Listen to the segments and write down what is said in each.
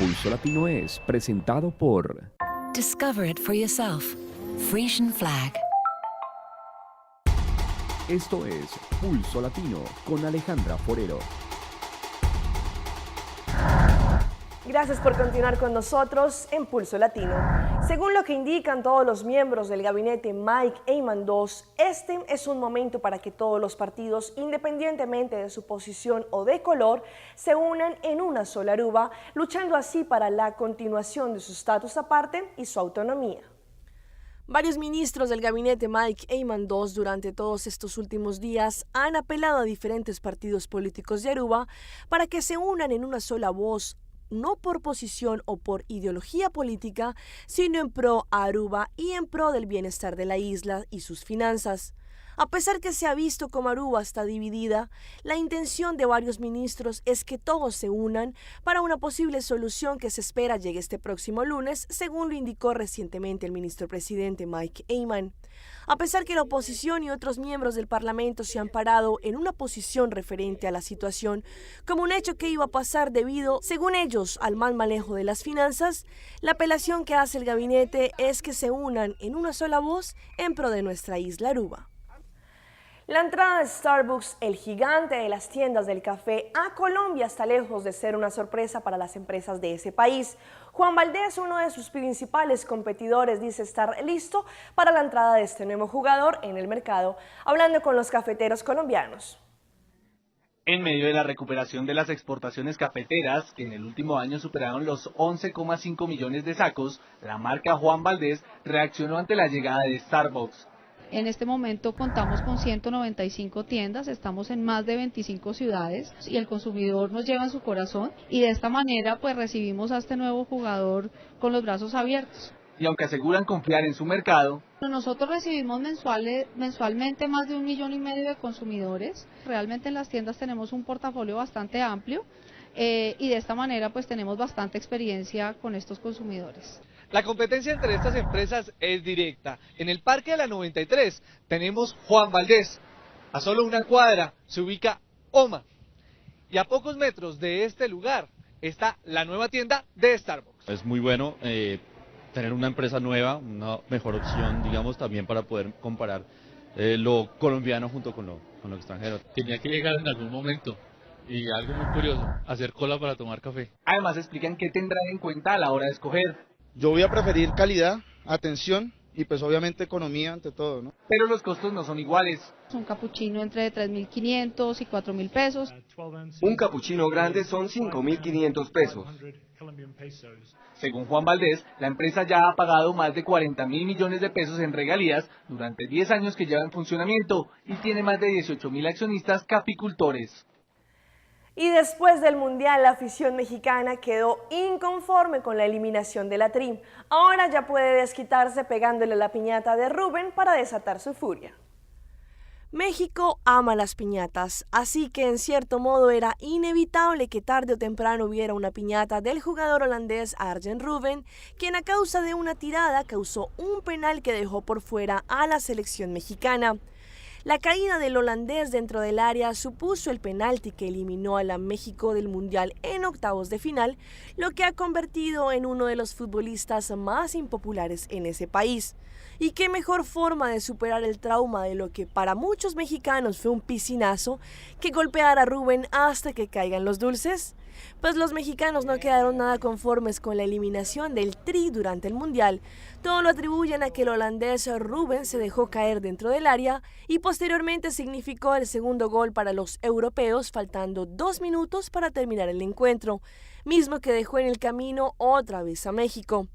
Pulso Latino es presentado por Discover it for yourself. Frisian Flag. Esto es Pulso Latino con Alejandra Forero. Gracias por continuar con nosotros en Pulso Latino. Según lo que indican todos los miembros del gabinete Mike Eyman II, este es un momento para que todos los partidos, independientemente de su posición o de color, se unan en una sola aruba, luchando así para la continuación de su estatus aparte y su autonomía. Varios ministros del gabinete Mike Eyman II durante todos estos últimos días han apelado a diferentes partidos políticos de Aruba para que se unan en una sola voz, no por posición o por ideología política, sino en pro a Aruba y en pro del bienestar de la isla y sus finanzas. A pesar que se ha visto como Aruba está dividida, la intención de varios ministros es que todos se unan para una posible solución que se espera llegue este próximo lunes, según lo indicó recientemente el ministro presidente Mike Eyman. A pesar que la oposición y otros miembros del Parlamento se han parado en una posición referente a la situación como un hecho que iba a pasar debido, según ellos, al mal manejo de las finanzas, la apelación que hace el gabinete es que se unan en una sola voz en pro de nuestra isla Aruba. La entrada de Starbucks, el gigante de las tiendas del café, a Colombia está lejos de ser una sorpresa para las empresas de ese país. Juan Valdez, uno de sus principales competidores, dice estar listo para la entrada de este nuevo jugador en el mercado, hablando con los cafeteros colombianos. En medio de la recuperación de las exportaciones cafeteras, que en el último año superaron los 11,5 millones de sacos, la marca Juan Valdez reaccionó ante la llegada de Starbucks. En este momento contamos con 195 tiendas, estamos en más de 25 ciudades y el consumidor nos lleva en su corazón y de esta manera pues recibimos a este nuevo jugador con los brazos abiertos. Y aunque aseguran confiar en su mercado, nosotros recibimos mensualmente más de 1,5 millones de consumidores. Realmente en las tiendas tenemos un portafolio bastante amplio y de esta manera pues tenemos bastante experiencia con estos consumidores. La competencia entre estas empresas es directa. En el Parque de la 93 tenemos Juan Valdez. A solo una cuadra se ubica OMA. Y a pocos metros de este lugar está la nueva tienda de Starbucks. Es muy bueno tener una empresa nueva, una mejor opción, digamos, también para poder comparar lo colombiano junto con lo extranjero. Tenía que llegar en algún momento. Y algo muy curioso, hacer cola para tomar café. Además explican qué tendrán en cuenta a la hora de escoger. Yo voy a preferir calidad, atención y pues obviamente economía ante todo, ¿no? Pero los costos no son iguales. Un capuchino entre 3.500 y 4.000 pesos. Un capuchino grande son 5.500 pesos. Según Juan Valdez, la empresa ya ha pagado más de 40.000 millones de pesos en regalías durante 10 años que lleva en funcionamiento y tiene más de 18.000 accionistas caficultores. Y después del Mundial, la afición mexicana quedó inconforme con la eliminación de la Tri. Ahora ya puede desquitarse pegándole la piñata de Rubén para desatar su furia. México ama las piñatas, así que en cierto modo era inevitable que tarde o temprano hubiera una piñata del jugador holandés Arjen Robben, quien a causa de una tirada causó un penal que dejó por fuera a la selección mexicana. La caída del holandés dentro del área supuso el penalti que eliminó a la México del Mundial en octavos de final, lo que ha convertido en uno de los futbolistas más impopulares en ese país. Y qué mejor forma de superar el trauma de lo que para muchos mexicanos fue un piscinazo que golpear a Rubén hasta que caigan los dulces. Pues los mexicanos no quedaron nada conformes con la eliminación del Tri durante el Mundial. Todo lo atribuyen a que el holandés Rubén se dejó caer dentro del área y posteriormente significó el segundo gol para los europeos, faltando 2 minutos para terminar el encuentro, mismo que dejó en el camino otra vez a México.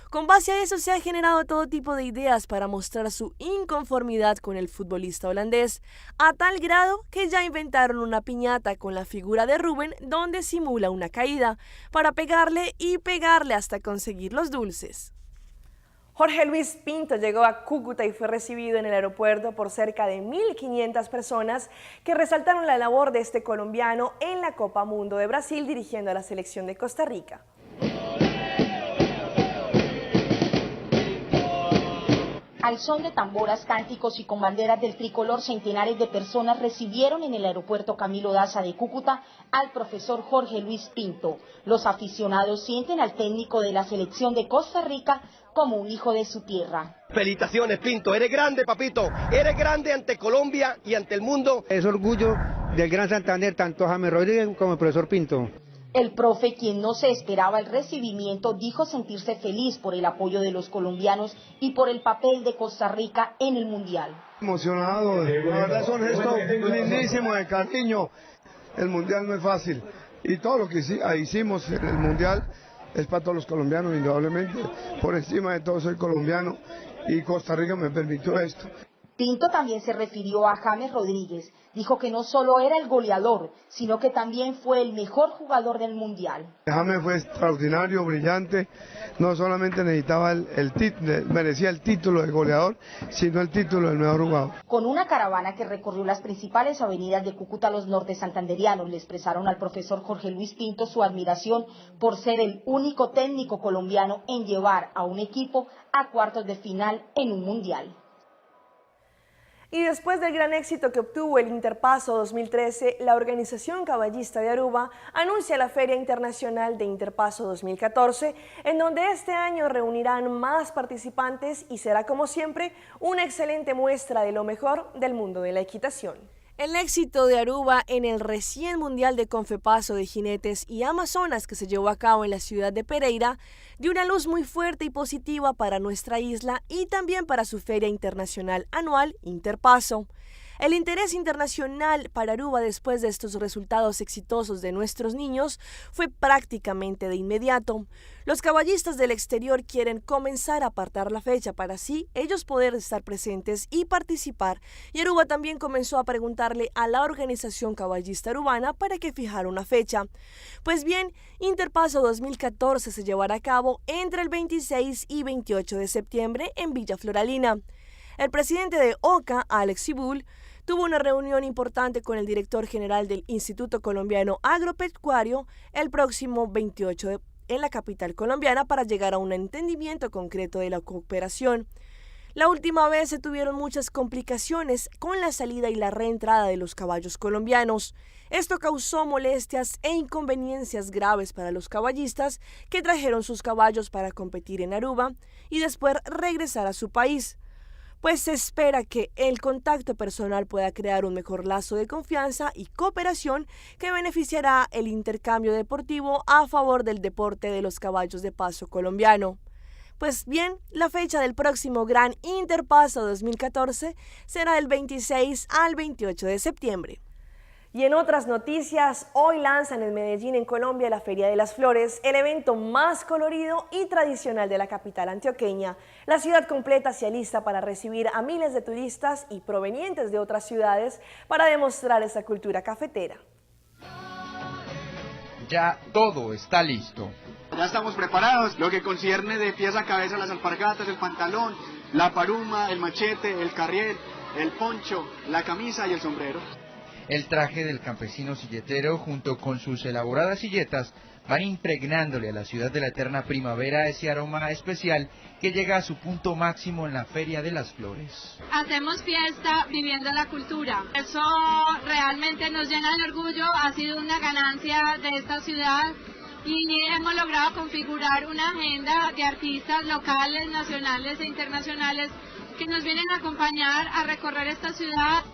Con base a eso se ha generado todo tipo de ideas para mostrar su inconformidad con el futbolista holandés, a tal grado que ya inventaron una piñata con la figura de Rubén donde simula una caída, para pegarle y pegarle hasta conseguir los dulces. Jorge Luis Pinto llegó a Cúcuta y fue recibido en el aeropuerto por cerca de 1.500 personas que resaltaron la labor de este colombiano en la Copa Mundo de Brasil dirigiendo a la selección de Costa Rica. Al son de tamboras, cánticos y con banderas del tricolor, centenares de personas recibieron en el aeropuerto Camilo Daza de Cúcuta al profesor Jorge Luis Pinto. Los aficionados sienten al técnico de la selección de Costa Rica como un hijo de su tierra. Felicitaciones, Pinto, eres grande, papito, eres grande ante Colombia y ante el mundo. Es orgullo del Gran Santander, tanto James Rodríguez como el profesor Pinto. El profe, quien no se esperaba el recibimiento, dijo sentirse feliz por el apoyo de los colombianos y por el papel de Costa Rica en el Mundial. Emocionado, la verdad es un gesto lindísimo de cariño. El Mundial no es fácil y todo lo que hicimos en el Mundial es para todos los colombianos, indudablemente. Por encima de todo soy colombiano y Costa Rica me permitió esto. Pinto también se refirió a James Rodríguez. Dijo que no solo era el goleador, sino que también fue el mejor jugador del Mundial. James fue extraordinario, brillante. No solamente necesitaba merecía el título de goleador, sino el título del mejor jugador. Con una caravana que recorrió las principales avenidas de Cúcuta, los norte santanderianos le expresaron al profesor Jorge Luis Pinto su admiración por ser el único técnico colombiano en llevar a un equipo a cuartos de final en un Mundial. Y después del gran éxito que obtuvo el Interpaso 2013, la organización caballista de Aruba anuncia la Feria Internacional de Interpaso 2014, en donde este año reunirán más participantes y será, como siempre, una excelente muestra de lo mejor del mundo de la equitación. El éxito de Aruba en el recién Mundial de Confepaso de Jinetes y Amazonas que se llevó a cabo en la ciudad de Pereira dio una luz muy fuerte y positiva para nuestra isla y también para su Feria Internacional Anual Interpaso. El interés internacional para Aruba después de estos resultados exitosos de nuestros niños fue prácticamente de inmediato. Los caballistas del exterior quieren comenzar a apartar la fecha para así ellos poder estar presentes y participar, y Aruba también comenzó a preguntarle a la organización caballista arubana para que fijara una fecha. Pues bien, Interpaso 2014 se llevará a cabo entre el 26 y 28 de septiembre en Villa Floralina. El presidente de OCA, Alex Cibul, tuvo una reunión importante con el director general del Instituto Colombiano Agropecuario el próximo 28 en la capital colombiana para llegar a un entendimiento concreto de la cooperación. La última vez se tuvieron muchas complicaciones con la salida y la reentrada de los caballos colombianos. Esto causó molestias e inconveniencias graves para los caballistas que trajeron sus caballos para competir en Aruba y después regresar a su país. Pues se espera que el contacto personal pueda crear un mejor lazo de confianza y cooperación que beneficiará el intercambio deportivo a favor del deporte de los caballos de paso colombiano. Pues bien, la fecha del próximo Gran Interpaso 2014 será del 26 al 28 de septiembre. Y en otras noticias, hoy lanzan en Medellín, en Colombia, la Feria de las Flores, el evento más colorido y tradicional de la capital antioqueña. La ciudad completa se alista para recibir a miles de turistas y provenientes de otras ciudades para demostrar esa cultura cafetera. Ya todo está listo. Ya estamos preparados, lo que concierne de pies a cabeza, las alpargatas, el pantalón, la paruma, el machete, el carriel, el poncho, la camisa y el sombrero. El traje del campesino silletero junto con sus elaboradas silletas van impregnándole a la ciudad de la eterna primavera ese aroma especial que llega a su punto máximo en la Feria de las Flores. Hacemos fiesta viviendo la cultura. Eso realmente nos llena de orgullo, ha sido una ganancia de esta ciudad y hemos logrado configurar una agenda de artistas locales, nacionales e internacionales que nos vienen a acompañar a recorrer esta ciudad.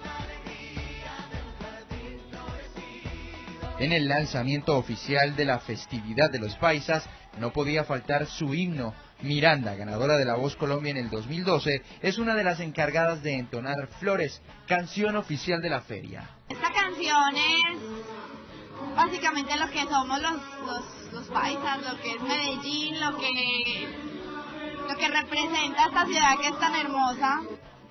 En el lanzamiento oficial de la festividad de los paisas no podía faltar su himno. Miranda, ganadora de La Voz Colombia en el 2012, es una de las encargadas de entonar Flores, canción oficial de la feria. Esta canción es básicamente lo que somos los paisas, lo que es Medellín, lo que representa esta ciudad que es tan hermosa.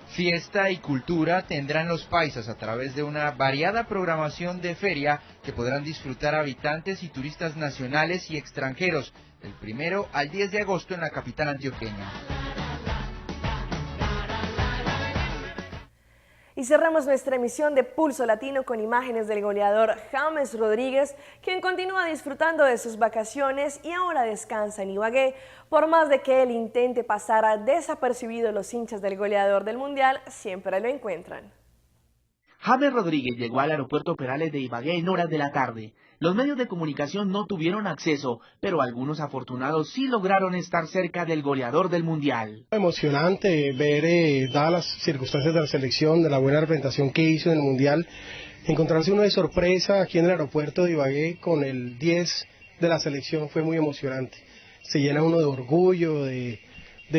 Fiesta y cultura tendrán los paisas a través de una variada programación de feria que podrán disfrutar habitantes y turistas nacionales y extranjeros del 1 al 10 de agosto en la capital antioqueña. Y cerramos nuestra emisión de Pulso Latino con imágenes del goleador James Rodríguez, quien continúa disfrutando de sus vacaciones y ahora descansa en Ibagué. Por más de que él intente pasar desapercibido, los hinchas del goleador del Mundial siempre lo encuentran. James Rodríguez llegó al aeropuerto Perales de Ibagué en horas de la tarde. Los medios de comunicación no tuvieron acceso, pero algunos afortunados sí lograron estar cerca del goleador del Mundial. Emocionante ver, dadas las circunstancias de la selección, de la buena representación que hizo en el Mundial, encontrarse uno de sorpresa aquí en el aeropuerto de Ibagué con el 10 de la selección fue muy emocionante. Se llena uno de orgullo, de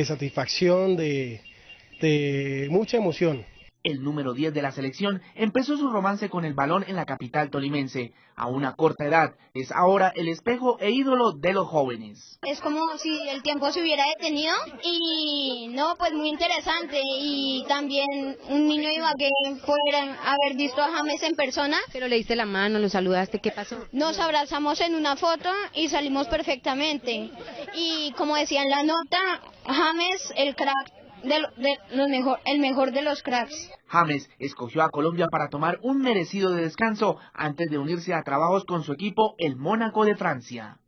satisfacción, de mucha emoción. El número 10 de la selección empezó su romance con el balón en la capital tolimense. A una corta edad, es ahora el espejo e ídolo de los jóvenes. Es como si el tiempo se hubiera detenido y no, pues muy interesante. Y también un niño iba que pudiera haber visto a James en persona. Pero le diste la mano, lo saludaste, ¿qué pasó? Nos abrazamos en una foto y salimos perfectamente. Y como decía en la nota, James, el crack. El mejor de los cracks. James escogió a Colombia para tomar un merecido descanso antes de unirse a trabajos con su equipo, el Mónaco de Francia.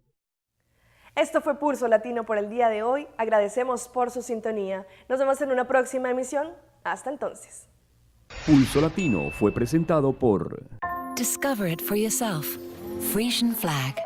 Esto fue Pulso Latino por el día de hoy. Agradecemos por su sintonía. Nos vemos en una próxima emisión. Hasta entonces. Pulso Latino fue presentado por... Discover it for yourself. Frisian Flag.